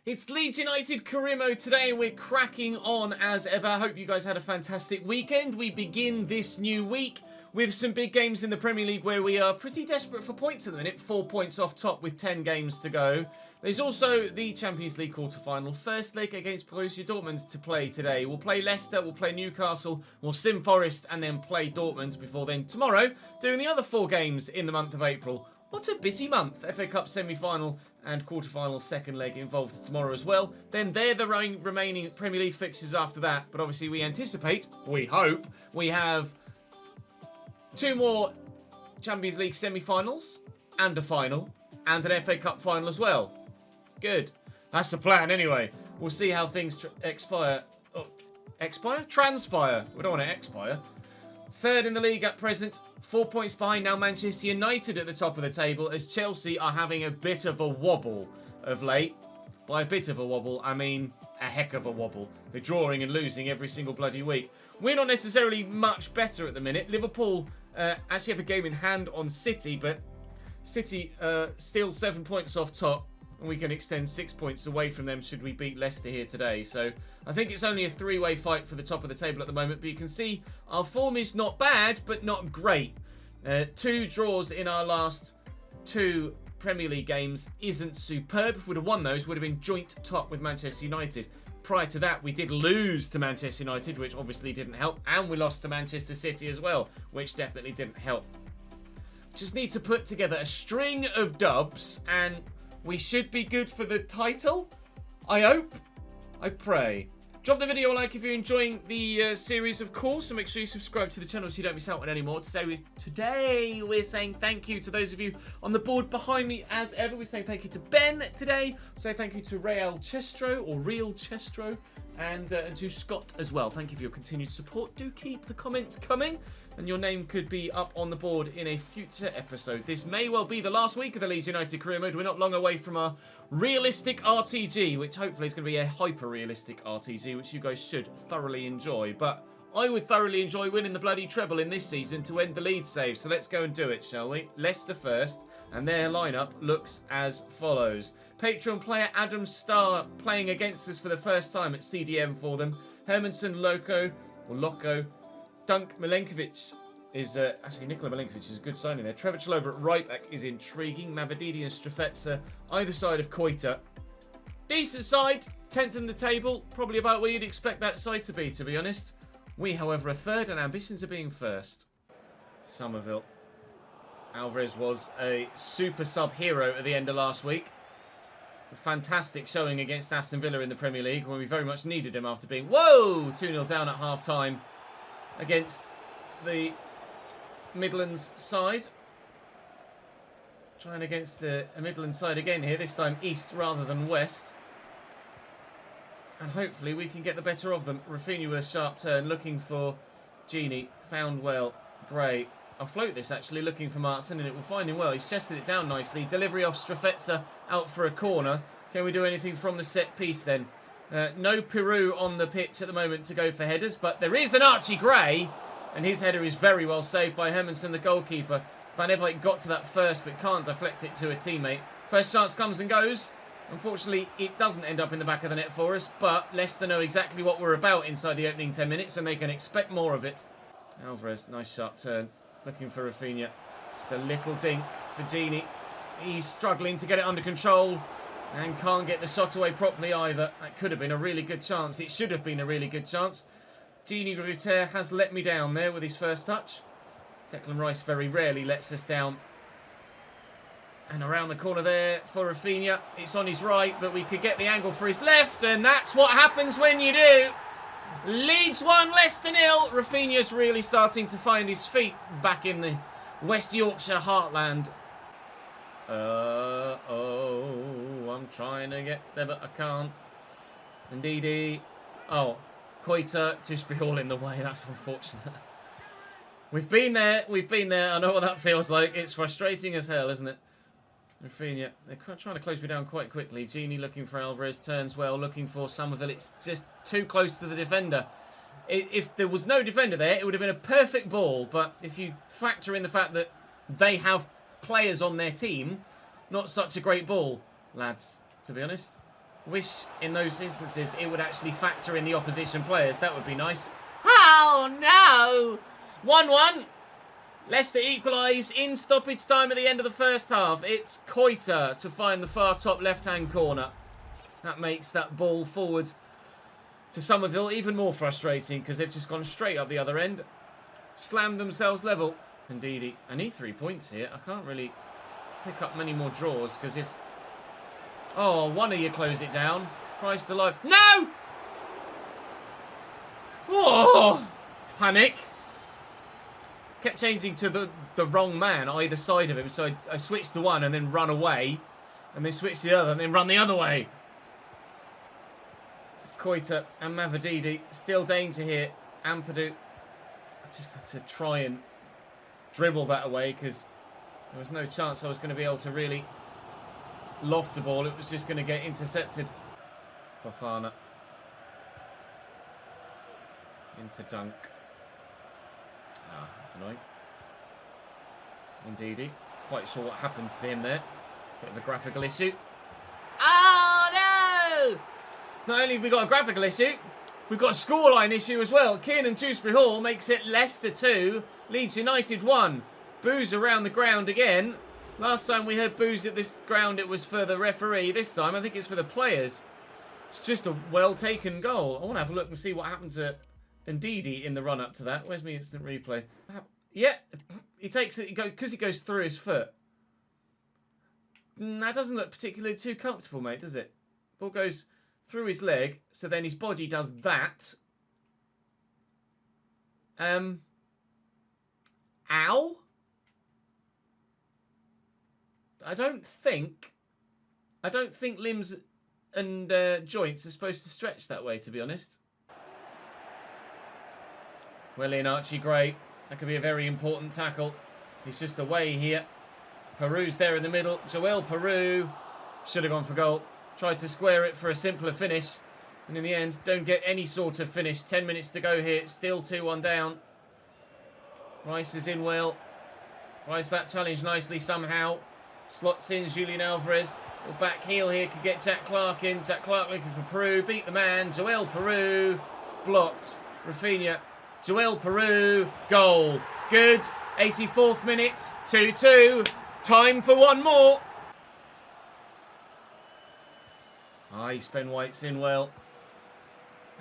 It's Leeds United Career Mode today and we're cracking on as ever. I hope you guys had a fantastic weekend. We begin this new week with some big games in the Premier League where we are pretty desperate for points at the minute. 4 points off top with 10 games to go. There's also the Champions League quarter-final first leg against Borussia Dortmund to play today. We'll play Leicester, we'll play Newcastle, we'll sim Forest and then play Dortmund before then tomorrow doing the other 4 games in the month of April. What a busy month. FA Cup semi-final and quarter-final second leg involved tomorrow as well. Then they're the remaining Premier League fixtures after that. But obviously we anticipate, we hope, we have 2 more Champions League semi-finals and a final and an FA Cup final as well. Good. That's the plan anyway. We'll see how things transpire. We don't want to expire. Third in the league at present, 4 points behind now Manchester United at the top of the table as Chelsea are having a bit of a wobble of late. By a bit of a wobble, I mean a heck of a wobble. They're drawing and losing every single bloody week. We're not necessarily much better at the minute. Liverpool actually have a game in hand on City, but City still 7 points off top. And we can extend 6 points away from them should we beat Leicester here today. So I think it's only a 3-way fight for the top of the table at the moment. But you can see our form is not bad, but not great. 2 draws in our last 2 Premier League games isn't superb. If we'd have won those, we'd have been joint top with Manchester United. Prior to that, we did lose to Manchester United, which obviously didn't help. And we lost to Manchester City as well, which definitely didn't help. Just need to put together a string of dubs and we should be good for the title. I hope. I pray. Drop the video a like if you're enjoying the series, of course. And make sure you subscribe to the channel so you don't miss out on any more. Today, we're saying thank you to those of you on the board behind me as ever. We're saying thank you to Ben today. Say thank you to Real Chestro, and to Scott as well. Thank you for your continued support. Do keep the comments coming. And your name could be up on the board in a future episode. This may well be the last week of the Leeds United Career Mode. We're not long away from our realistic RTG, which hopefully is going to be a hyper-realistic RTG, which you guys should thoroughly enjoy. But I would thoroughly enjoy winning the bloody treble in this season to end the Leeds save. So let's go and do it, shall we? Leicester first, and their lineup looks as follows. Patreon player Adam Starr playing against us for the first time at CDM for them. Hermanson, Loco. Dunk Milenkovic is, actually Nikola Milenkovic is a good signing there. Trevor Chalobah at right back is intriguing. Mavadidi and Strafetsa either side of Koita. Decent side, 10th in the table. Probably about where you'd expect that side to be honest. We, however, are third and ambitions are being first. Somerville. Alvarez was a super sub hero at the end of last week. A fantastic showing against Aston Villa in the Premier League when we very much needed him after being, 2-0 down at half-time. Against the Midlands side. Trying against the Midlands side again here. This time east rather than west. And hopefully we can get the better of them. Rafinha with a sharp turn. Looking for Genie. Found well. Gray. I'll float this actually. Looking for Martin. And it will find him well. He's chested it down nicely. Delivery off Strafetsa. Out for a corner. Can we do anything from the set piece then? No Peru on the pitch at the moment to go for headers, but there is an Archie Gray, and his header is very well saved by Hermanson, the goalkeeper. Van Everleek got to that first, but can't deflect it to a teammate. First chance comes and goes. Unfortunately, it doesn't end up in the back of the net for us, but Leicester know exactly what we're about inside the opening 10 minutes, and they can expect more of it. Alvarez, nice sharp turn, looking for Rafinha. Just a little dink for Genie. He's struggling to get it under control. And can't get the shot away properly either. That could have been a really good chance. It should have been a really good chance. Genie Ruter has let me down there with his first touch. Declan Rice very rarely lets us down. And around the corner there for Rafinha. It's on his right, but we could get the angle for his left. And that's what happens when you do. Leeds 1, Leicester 0. Rafinha's really starting to find his feet back in the West Yorkshire heartland. I'm trying to get there, but I can't. Indeedy. Oh, Koita just be all in the way. That's unfortunate. We've been there. I know what that feels like. It's frustrating as hell, isn't it? Rafinha, they're trying to close me down quite quickly. Genie looking for Alvarez, turns well, looking for Somerville. It's just too close to the defender. If there was no defender there, it would have been a perfect ball. But if you factor in the fact that they have players on their team, not such a great ball, lads, to be honest. Wish in those instances it would actually factor in the opposition players. That would be nice. Oh, no! 1-1. Leicester equalise in stoppage time at the end of the first half. It's Koita to find the far top left-hand corner. That makes that ball forward to Somerville even more frustrating because they've just gone straight up the other end. Slammed themselves level. Indeed, I need 3 points here. I can't really pick up many more draws because if... Oh, one of you close it down. Christ alive. No! Oh! Panic. Kept changing to the wrong man either side of him. So I switched to one and then run away. And then switched to the other and then run the other way. It's Koita and Mavididi. Still danger here. Ampadu. I just had to try and dribble that away because there was no chance I was going to be able to really loft the ball. It was just going to get intercepted. Fofana. Into Dunk. Ah, that's annoying. Indeedy. Quite sure what happens to him there. Bit of a graphical issue. Oh, no! Not only have we got a graphical issue, we've got a scoreline issue as well. Kiernan Dewsbury Hall makes it Leicester 2, Leeds United 1. Boos around the ground again. Last time we heard boos at this ground, it was for the referee. This time, I think it's for the players. It's just a well-taken goal. I want to have a look and see what happened to Ndidi in the run-up to that. Where's my instant replay? Yeah, he takes it because he goes through his foot. That doesn't look particularly too comfortable, mate, does it? Ball goes through his leg, so then his body does that. Ow? I don't think limbs and joints are supposed to stretch that way, to be honest. Well in, Archie Gray. That could be a very important tackle. He's just away here. Peru's there in the middle. Joel Peru should have gone for goal. Tried to square it for a simpler finish. And in the end, don't get any sort of finish. 10 minutes to go here. Still 2-1 down. Rice is in well. Rice that challenge nicely somehow. Slots in Julian Alvarez. Well, back heel here could get Jack Clark in. Jack Clark looking for Peru. Beat the man. Joel Peru. Blocked. Rafinha. Joel Peru. Goal. Good. 84th minute. 2-2. Time for one more. Nice. Ben White's in well.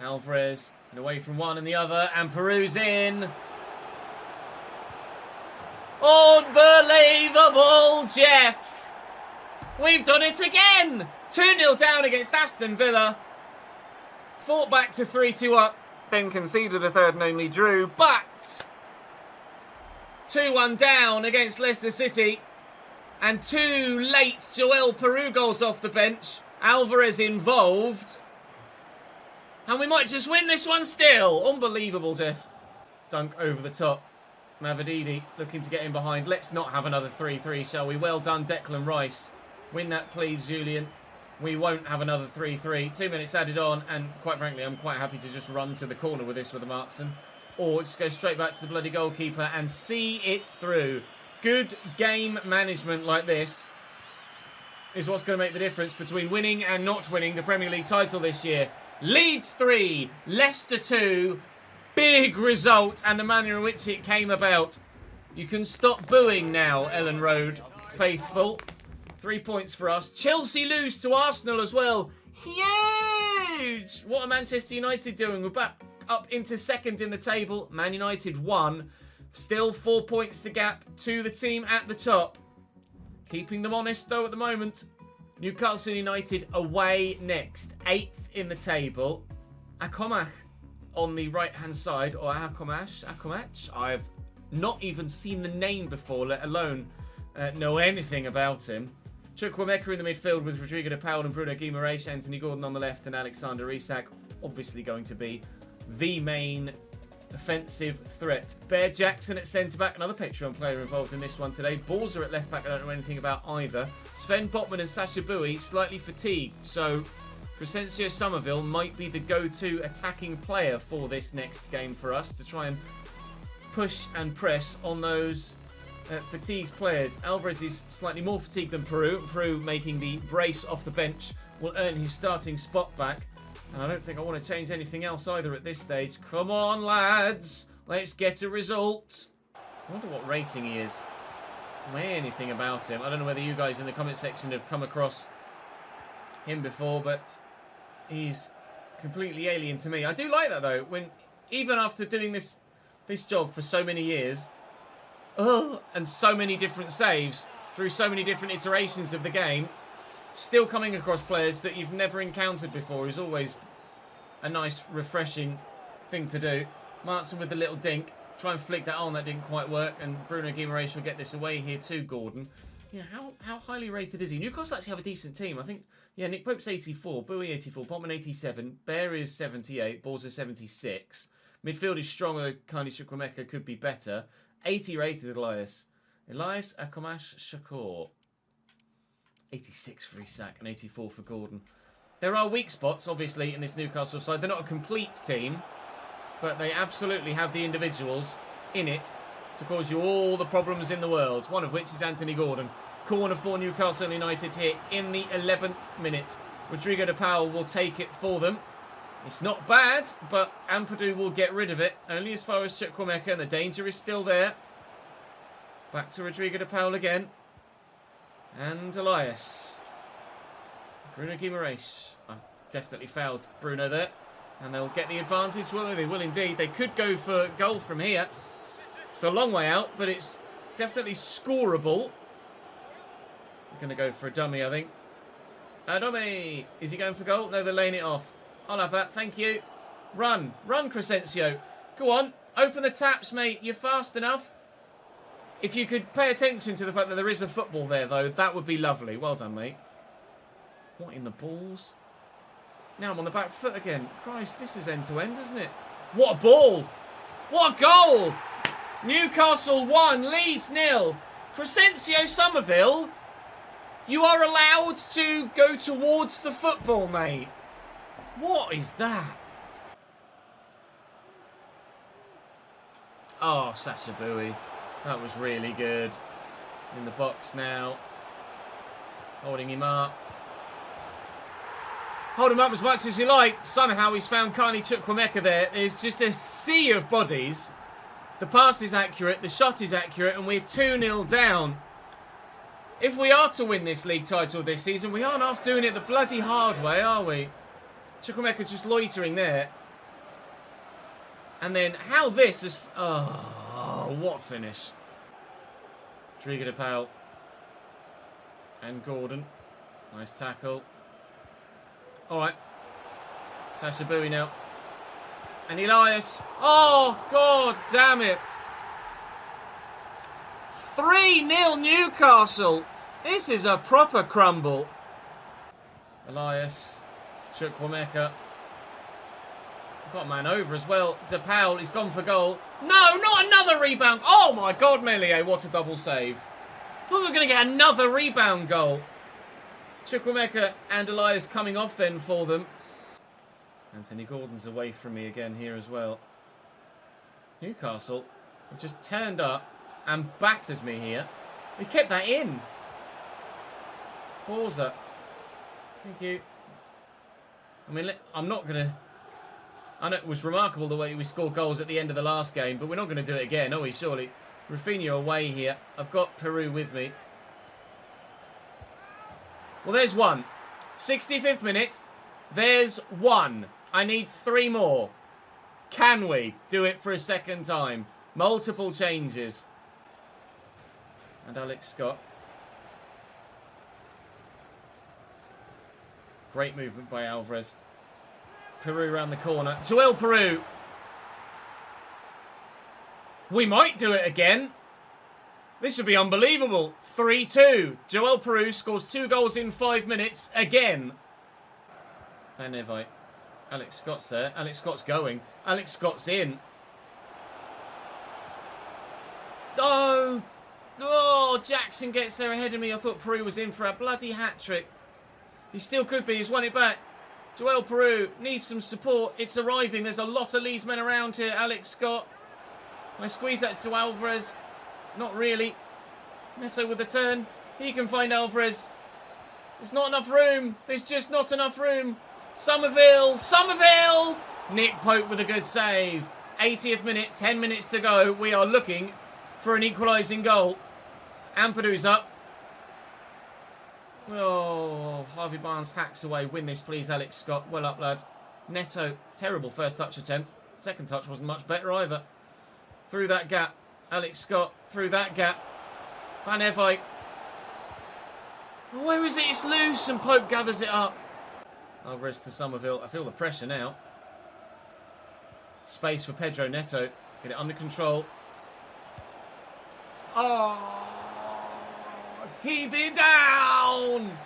Alvarez. And away from one and the other. And Peru's in. Unbelievable, Jeff. We've done it again. 2-0 down against Aston Villa. Fought back to 3-2 up. Then conceded a third and only drew. But 2-1 down against Leicester City. And 2 late Joel Peru goals off the bench. Alvarez involved. And we might just win this one still. Unbelievable, Jeff. Dunk over the top. Mavididi looking to get in behind. Let's not have another 3-3, shall we? Well done, Declan Rice. Win that, please, Julian. We won't have another 3-3. 2 minutes added on, and quite frankly, I'm quite happy to just run to the corner with this with a Martson. Or just go straight back to the bloody goalkeeper and see it through. Good game management like this is what's going to make the difference between winning and not winning the Premier League title this year. Leeds 3, Leicester 2. Big result and the manner in which it came about. You can stop booing now, Ellen Road faithful. 3 points for us. Chelsea lose to Arsenal as well. Huge! What are Manchester United doing? We're back up into second in the table. Man United 1. Still 4 points to gap to the team at the top. Keeping them honest though at the moment. Newcastle United away next. 8th in the table. Akomach on the right-hand side, or Akomach. I've not even seen the name before, let alone know anything about him. Chukwuemeka in the midfield with Rodrigo de Paul and Bruno Guimaraes, Anthony Gordon on the left and Alexander Isak obviously going to be the main offensive threat. Bear Jackson at centre-back, another Patreon player involved in this one today. Borza at left-back, I don't know anything about either. Sven Botman and Sasha Bowie slightly fatigued, so Crescencio Somerville might be the go-to attacking player for this next game for us to try and push and press on those fatigued players. Alvarez is slightly more fatigued than Peru. Peru making the brace off the bench will earn his starting spot back. And I don't think I want to change anything else either at this stage. Come on, lads. Let's get a result. I wonder what rating he is. Anything about him. I don't know whether you guys in the comment section have come across him before, but he's completely alien to me. I do like that, though. When even after doing this job for so many years, and so many different saves through so many different iterations of the game, still coming across players that you've never encountered before is always a nice, refreshing thing to do. Martin with the little dink. Try and flick that on. That didn't quite work. And Bruno Guimaraes will get this away here too, Gordon. Yeah, how highly rated is he? Newcastle actually have a decent team. I think, yeah, Nick Pope's 84, Bowie 84, Potman 87, Bear is 78, Borza 76. Midfield is stronger. Carney Chukwuemeka could be better. 80 rated Elias Akomash Shakur. 86 for Isak and 84 for Gordon. There are weak spots, obviously, in this Newcastle side. They're not a complete team, but they absolutely have the individuals in it to cause you all the problems in the world, one of which is Anthony Gordon. Corner for Newcastle United here in the 11th minute. Rodrigo de Paul will take it for them. It's not bad, but Ampadu will get rid of it, only as far as Chukwuemeka, and the danger is still there. Back to Rodrigo de Paul again. And Elias. Bruno Guimaraes. I've definitely fouled Bruno there. And they'll get the advantage. Well, they will indeed. They could go for goal from here. It's a long way out, but it's definitely scoreable. We're going to go for a dummy, I think. A dummy. Is he going for goal? No, they're laying it off. I'll have that. Thank you. Run. Run, Crescencio. Go on. Open the taps, mate. You're fast enough. If you could pay attention to the fact that there is a football there, though, that would be lovely. Well done, mate. What in the balls? Now I'm on the back foot again. Christ, this is end-to-end, isn't it? What a ball! What a goal! Newcastle 1, Leeds 0. Crescencio Somerville, you are allowed to go towards the football, mate. What is that? Oh, Sacha Bowie. That was really good. In the box now. Holding him up. Hold him up as much as you like. Somehow he's found Carney Chukwuemeka there. There's just a sea of bodies. The pass is accurate. The shot is accurate. And we're 2-0 down. If we are to win this league title this season, we aren't off doing it the bloody hard way, are we? Chukwuemeka just loitering there. And then how this is... Oh, what finish. Rodrigo de Paul. And Gordon. Nice tackle. Alright. Sacha Bowie now. And Elias. Oh, God damn it. 3-0 Newcastle. This is a proper crumble. Elias. Chukwuemeka. Got a man over as well. De Paul, he's gone for goal. No, not another rebound. Oh my God, Meslier, what a double save. Thought we were going to get another rebound goal. Chukwuemeka and Elias coming off then for them. Anthony Gordon's away from me again here as well. Newcastle have just turned up and battered me here. He kept that in. Borza. Thank you. I mean, I'm not going to... I know it was remarkable the way we scored goals at the end of the last game, but we're not going to do it again, are we, surely? Rafinha away here. I've got Peru with me. Well, there's one. 65th minute. There's one. I need 3 more. Can we do it for a second time? Multiple changes. And Alex Scott. Great movement by Alvarez. Peru around the corner. Joel Peru. We might do it again. This would be unbelievable. 3-2. Joel Peru scores 2 goals in 5 minutes again. Van Nevite. Alex Scott's there. Alex Scott's going. Alex Scott's in. Oh. Oh, Jackson gets there ahead of me. I thought Peru was in for a bloody hat-trick. He still could be. He's won it back. Joel Peru needs some support. It's arriving. There's a lot of Leeds men around here. Alex Scott. I squeeze that to Alvarez. Not really. Neto with the turn. He can find Alvarez. There's not enough room. There's just not enough room. Somerville. Somerville! Nick Pope with a good save. 80th minute, 10 minutes to go. We are looking for an equalising goal. Ampadu's up. Oh, Harvey Barnes hacks away. Win this, please, Alex Scott. Well up, lad. Neto, terrible first touch attempt. Second touch wasn't much better either. Through that gap. Alex Scott, through that gap. Van Evijk. Oh, where is it? It's loose, and Pope gathers it up. Alvarez to Somerville. I feel the pressure now. Space for Pedro Neto. Get it under control. Oh, keep it down.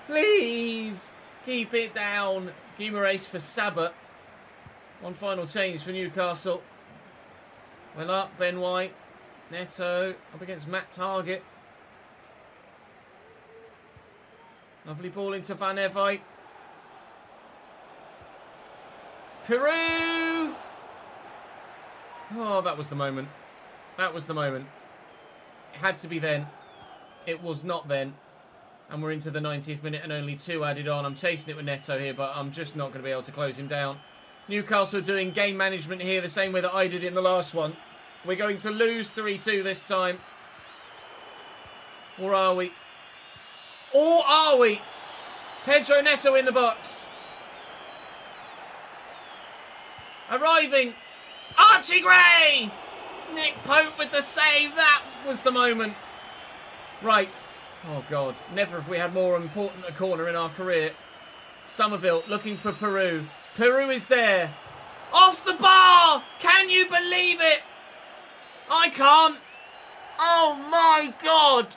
Please, keep it down. Guimaraes for Sabat. One final change for Newcastle. Well up, Ben White. Neto up against Matt Target. Lovely ball into Van Evijk. Peru! Oh, that was the moment. That was the moment. It had to be then. It was not then. And we're into the 90th minute and only 2 added on. I'm chasing it with Neto here, but I'm just not going to be able to close him down. Newcastle doing game management here the same way that I did in the last one. We're going to lose 3-2 this time. Or are we? Or are we? Pedro Neto in the box. Arriving. Archie Gray! Nick Pope with the save. That was the moment. Right. Oh, God. Never have we had more important a corner in our career. Somerville looking for Peru. Peru is there. Off the bar! Can you believe it? I can't. Oh, my God.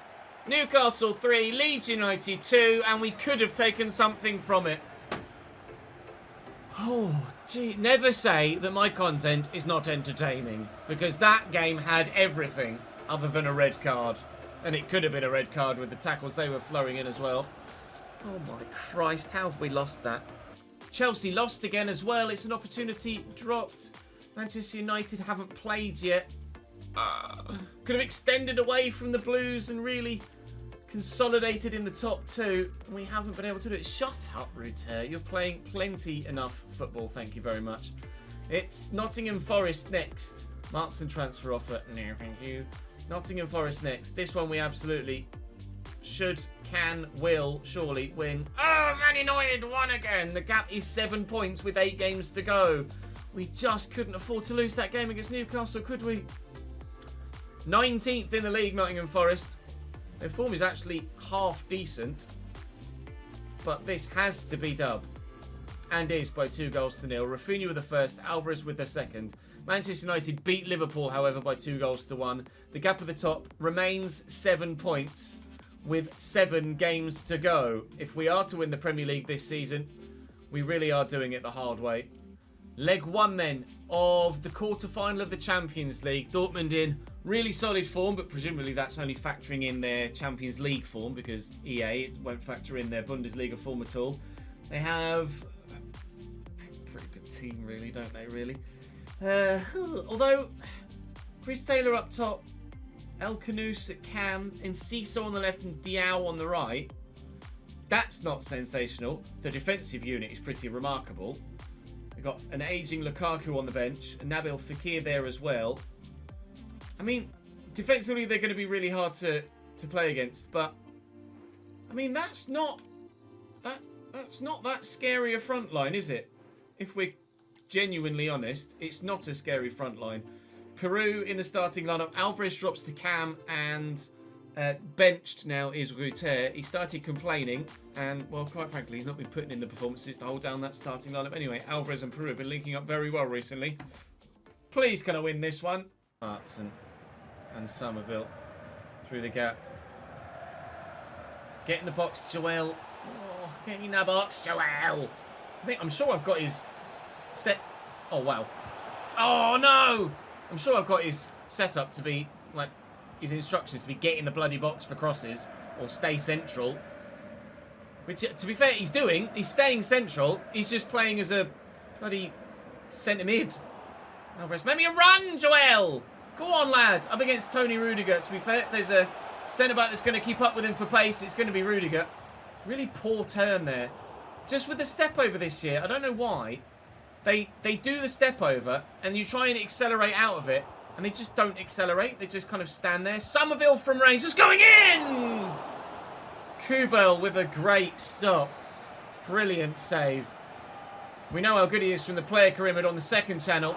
Newcastle 3, Leeds United 2, and we could have taken something from it. Oh, gee. Never say that my content is not entertaining, because that game had everything other than a red card. And it could have been a red card with the tackles they were flowing in as well. Oh, my Christ. How have we lost that? Chelsea lost again as well. It's an opportunity dropped. Manchester United haven't played yet. Could have extended away from the Blues and really consolidated in the top 2. We haven't been able to do it. Shut up, Ruter. You're playing plenty enough football. Thank you very much. It's Nottingham Forest next. Martin transfer offer. No, thank you. Nottingham Forest next. This one we absolutely should, can, will, surely win. Oh, Man United won again. The gap is 7 points with 8 games to go. We just couldn't afford to lose that game against Newcastle, could we? 19th in the league, Nottingham Forest. Their form is actually half decent. But this has to be dub. And is by 2-0. Rafinha with the first, Alvarez with the second. Manchester United beat Liverpool, however, by 2-1. The gap at the top remains 7 points with 7 games to go. If we are to win the Premier League this season, we really are doing it the hard way. Leg 1 then of the quarter-final of the Champions League. Dortmund in really solid form, but presumably that's only factoring in their Champions League form because EA won't factor in their Bundesliga form at all. They have a pretty good team, really, don't they, really? Although, Chris Taylor up top, El Khanous at Cam, Enciso on the left and Diao on the right. That's not sensational. The defensive unit is pretty remarkable. We've got an ageing Lukaku on the bench, and Nabil Fekir there as well. I mean, defensively they're going to be really hard to play against, but I mean that's not that scary a front line, is it? If we're genuinely honest, it's not a scary front line. Peru in the starting lineup. Alvarez drops to Cam, and benched now is Ruter. He started complaining, and, well, quite frankly, he's not been putting in the performances to hold down that starting lineup. Anyway, Alvarez and Peru have been linking up very well recently. Please, can I win this one? Martson and Somerville through the gap. Get in the box, Joel. Oh, get in the box, Joel. I'm sure I've got his set. Oh, wow. Oh, no. I'm sure I've got his setup to be, like, his instructions to be get in the bloody box for crosses or stay central. Which, to be fair, he's doing. He's staying central. He's just playing as a bloody centre mid. Alvarez, make me a run, Joel. Go on, lad. Up against Tony Rudiger. To be fair, if there's a centre-back that's going to keep up with him for pace, it's going to be Rudiger. Really poor turn there. Just with the step over this year, I don't know why. They do the step over and you try and accelerate out of it and they just don't accelerate. They just kind of stand there. Somerville from range just going in! Kubel with a great stop. Brilliant save. We know how good he is from the player career mode on the second channel.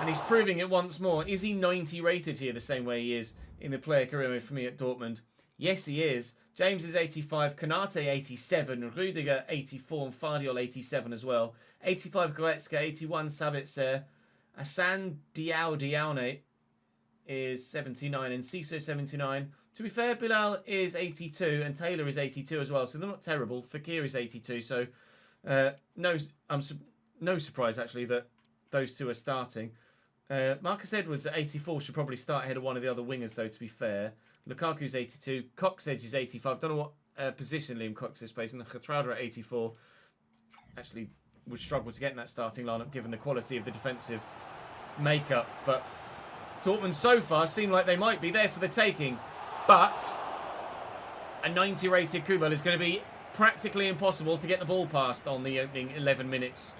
And he's proving it once more. Is he 90 rated here the same way he is in the player career mode for me at Dortmund? Yes, he is. James is 85, Konate 87, Rudiger 84, and Fardiol 87 as well. 85 Goretzka, 81 Sabitzer. Asan Diaune is 79, and Ciso 79. To be fair, Bilal is 82, and Taylor is 82 as well, so they're not terrible. Fakir is 82, so no surprise, actually, that those two are starting. Marcus Edwards at 84 should probably start ahead of one of the other wingers, though, to be fair. Lukaku's 82. Coxedge is 85. Don't know what position Liam Coxedge plays. And Getrauder at 84. Actually, would struggle to get in that starting lineup given the quality of the defensive makeup. But Dortmund so far seem like they might be there for the taking. But a 90 rated Kubel is going to be practically impossible to get the ball past on the opening 11 minutes.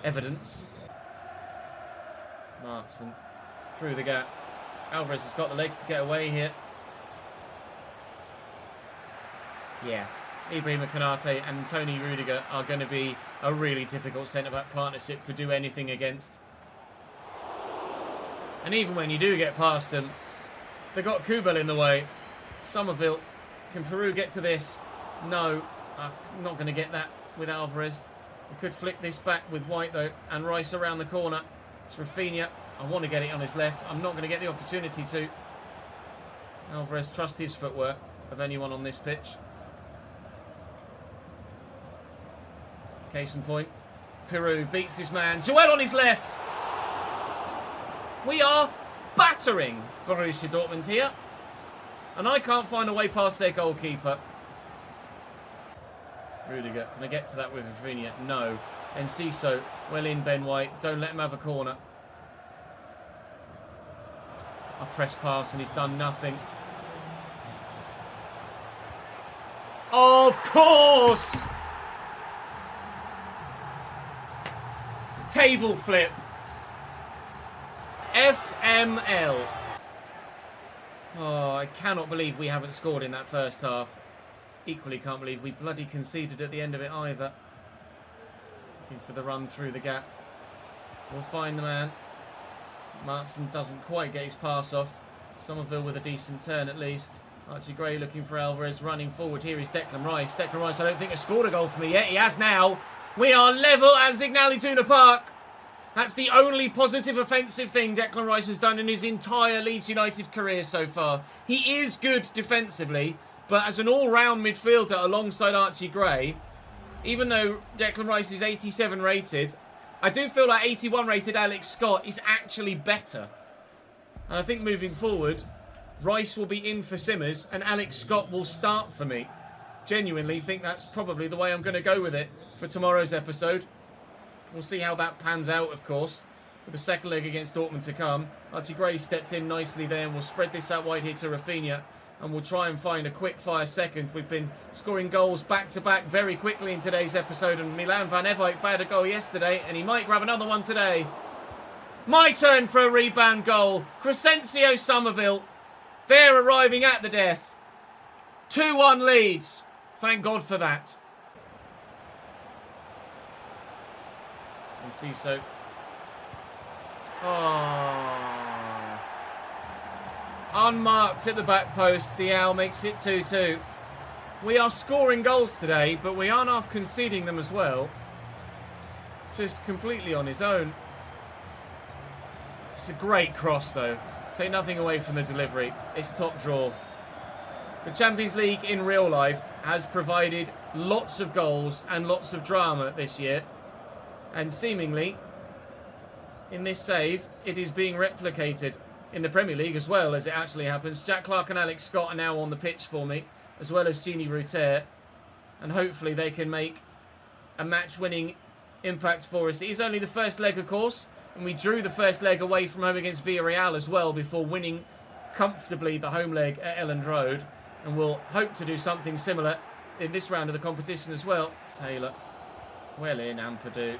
Evidence. Martson through the gap. Alvarez has got the legs to get away here. Yeah, Ibrahima Konate and Tony Rudiger are going to be a really difficult centre-back partnership to do anything against. And even when you do get past them, they've got Kubel in the way. Somerville, can Peru get to this? No, I'm not going to get that with Alvarez. We could flick this back with White though, and Rice around the corner. It's Rafinha. I want to get it on his left. I'm not going to get the opportunity to. Alvarez, trust his footwork of anyone on this pitch. Case in point. Peru beats his man. Joel on his left. We are battering Borussia Dortmund here. And I can't find a way past their goalkeeper. Rudiger, can I get to that with Rafinha? No. And Ciso, well in Ben White. Don't let him have a corner. I press pass and he's done nothing. Of course! Table flip. FML. Oh, I cannot believe we haven't scored in that first half. Equally can't believe we bloody conceded at the end of it either. Looking for the run through the gap. We'll find the man. Martson doesn't quite get his pass off. Somerville with a decent turn at least. Archie Gray looking for Alvarez, running forward. Here is Declan Rice. Declan Rice, I don't think has scored a goal for me yet. He has now. We are level at Signal Iduna Park. That's the only positive offensive thing Declan Rice has done in his entire Leeds United career so far. He is good defensively, but as an all-round midfielder alongside Archie Gray, even though Declan Rice is 87 rated, I do feel like 81 rated Alex Scott is actually better. And I think moving forward, Rice will be in for Simmers and Alex Scott will start for me. Genuinely think that's probably the way I'm going to go with it for tomorrow's episode. We'll see how that pans out, of course, with the second leg against Dortmund to come. Archie Gray stepped in nicely there, and we'll spread this out wide here to Rafinha, and we'll try and find a quick-fire second. We've been scoring goals back-to-back very quickly in today's episode, and Milan van Ewijk bagged a goal yesterday, and he might grab another one today. My turn for a rebound goal. Crescencio Somerville. They're arriving at the death. 2-1 Leeds. Thank God for that. And Ciso. Oh. Unmarked at the back post. Diao makes it 2-2. We are scoring goals today, but we aren't half conceding them as well. Just completely on his own. It's a great cross, though. Take nothing away from the delivery. It's top draw. The Champions League in real life has provided lots of goals and lots of drama this year. And seemingly, in this save, it is being replicated in the Premier League as well as it actually happens. Jack Clark and Alex Scott are now on the pitch for me, as well as Gini Ruter. And hopefully they can make a match-winning impact for us. It is only the first leg, of course. And we drew the first leg away from home against Villarreal as well before winning comfortably the home leg at Elland Road. And we'll hope to do something similar in this round of the competition as well. Taylor, well in, Ampadu.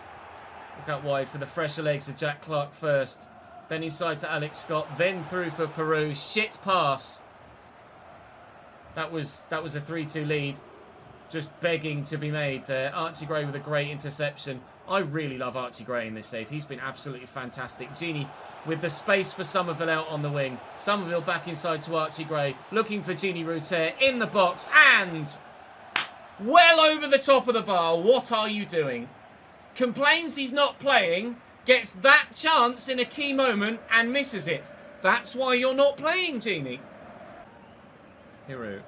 Look out wide for the fresher legs of Jack Clark first. Then inside to Alex Scott. Then through for Peru. Shit pass. That was a 3-2 lead. Just begging to be made there. Archie Gray with a great interception. I really love Archie Gray in this save. He's been absolutely fantastic. Genie with the space for Somerville out on the wing. Somerville back inside to Archie Gray. Looking for Genie Router in the box. And well over the top of the bar. What are you doing? Complains he's not playing. Gets that chance in a key moment and misses it. That's why you're not playing, Genie. Hiru.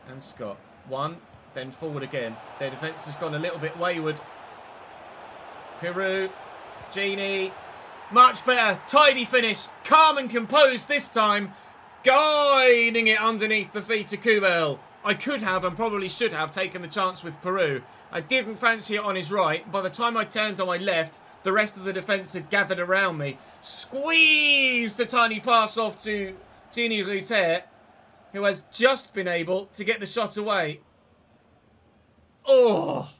And Scott. One, then forward again. Their defence has gone a little bit wayward. Peru, Genie, much better. Tidy finish. Calm and composed this time. Guiding it underneath the feet of Kubel. I could have and probably should have taken the chance with Peru. I didn't fancy it on his right. By the time I turned on my left, the rest of the defence had gathered around me. Squeezed a tiny pass off to Genie Router, who has just been able to get the shot away. Oh!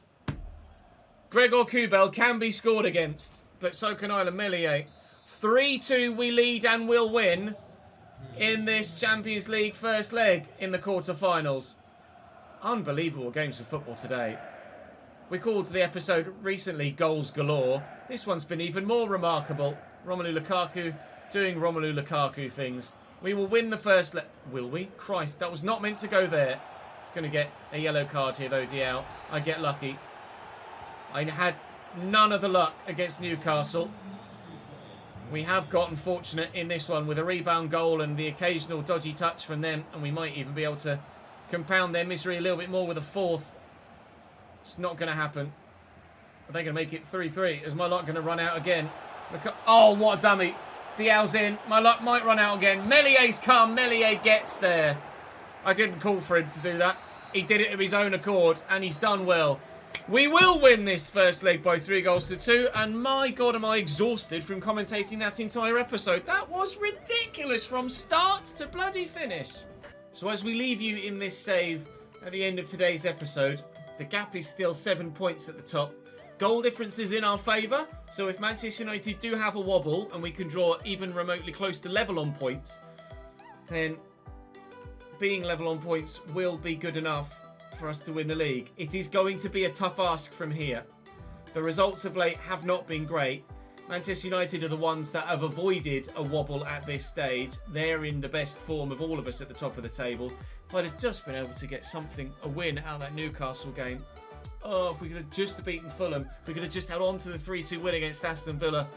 Gregor Kubel can be scored against, but so can Isla Melier. 3-2 we lead and will win in this Champions League first leg in the quarter-finals. Unbelievable games of football today. We called the episode recently Goals Galore. This one's been even more remarkable. Romelu Lukaku doing Romelu Lukaku things. We will win the first leg. Will we? Christ, that was not meant to go there. It's going to get a yellow card here, though, Diao. I get lucky. I had none of the luck against Newcastle. We have gotten fortunate in this one with a rebound goal and the occasional dodgy touch from them. And we might even be able to compound their misery a little bit more with a fourth. It's not going to happen. Are they going to make it 3-3? Is my luck going to run out again? Oh, what a dummy. Dial's in. My luck might run out again. Melier's come. Melier gets there. I didn't call for him to do that. He did it of his own accord, and he's done well. We will win this first leg by 3-2, and my God, am I exhausted from commentating that entire episode. That was ridiculous from start to bloody finish. So as we leave you in this save at the end of today's episode, the gap is still 7 points at the top. Goal difference is in our favour, so if Manchester United do have a wobble and we can draw even remotely close to level on points, then being level on points will be good enough for us to win the league. It is going to be a tough ask from here. The results of late have not been great. Manchester United are the ones that have avoided a wobble at this stage. They're in the best form of all of us at the top of the table. If I'd have just been able to get something, a win out of that Newcastle game. Oh, if we could have just beaten Fulham, if we could have just held on to the 3-2 win against Aston Villa.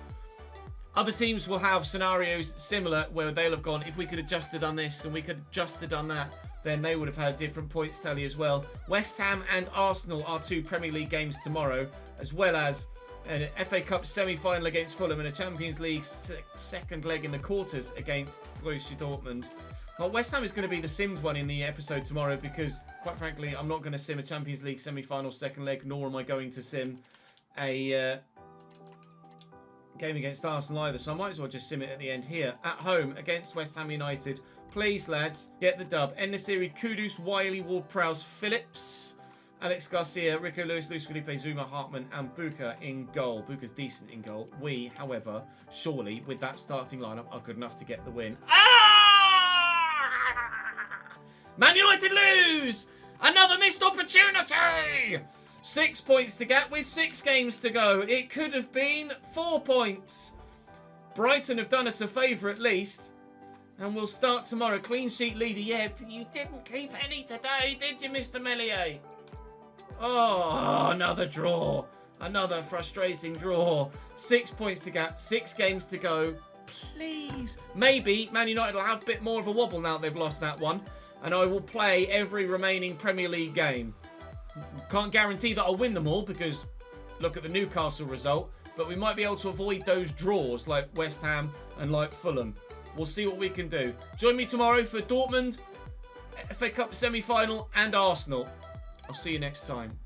Other teams will have scenarios similar where they'll have gone, if we could have just done this and we could have just done that, then they would have had a different points tally as well. West Ham and Arsenal are two Premier League games tomorrow, as well as an FA Cup semi-final against Fulham and a Champions League second leg in the quarters against Borussia Dortmund. Well, West Ham is going to be the Sims one in the episode tomorrow because, quite frankly, I'm not going to sim a Champions League semi-final second leg, nor am I going to sim a game against Arsenal either, so I might as well just sim it at the end here. At home against West Ham United. Please, lads, get the dub. En-Nesyri, Kudus, Wiley, Ward-Prowse, Phillips, Alex Garcia, Rico Lewis, Luis Felipe, Zuma, Hartman, and Buka in goal. Buka's decent in goal. We, however, surely, with that starting lineup, are good enough to get the win. Man United lose! Another missed opportunity! 6 points to get with 6 games to go. It could have been 4 points. Brighton have done us a favour at least. And we'll start tomorrow. Clean sheet leader. Yeah, you didn't keep any today, did you, Mr. Melier? Oh, another draw. Another frustrating draw. 6 points to get. 6 games to go. Please. Maybe Man United will have a bit more of a wobble now they've lost that one. And I will play every remaining Premier League game. Can't guarantee that I'll win them all because look at the Newcastle result. But we might be able to avoid those draws like West Ham and like Fulham. We'll see what we can do. Join me tomorrow for Dortmund, FA Cup semi-final and Arsenal. I'll see you next time.